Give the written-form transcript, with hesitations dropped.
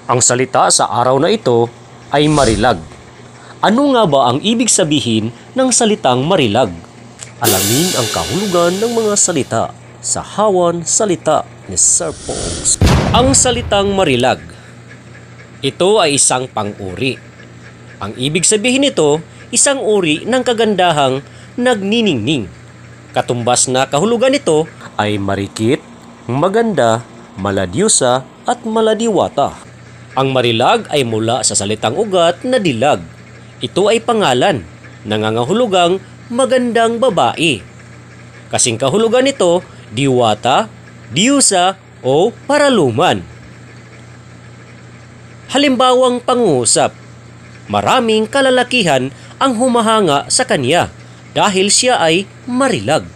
Ang salita sa araw na ito ay marilag. Ano nga ba ang ibig sabihin ng salitang marilag? Alamin ang kahulugan ng mga salita sa Hawan Salita ni Sir Paul. Ang salitang marilag, ito ay isang pang-uri. Ang ibig sabihin nito, isang uri ng kagandahang nagniningning. Katumbas na kahulugan nito ay marikit, maganda, maladiyusa at maladiwata. Ang marilag ay mula sa salitang ugat na dilag. Ito ay pangalan, nangangahulugang magandang babae. Kasing kahulugan nito, diwata, diyusa o paraluman. Halimbawang pangungusap, maraming kalalakihan ang humahanga sa kanya dahil siya ay marilag.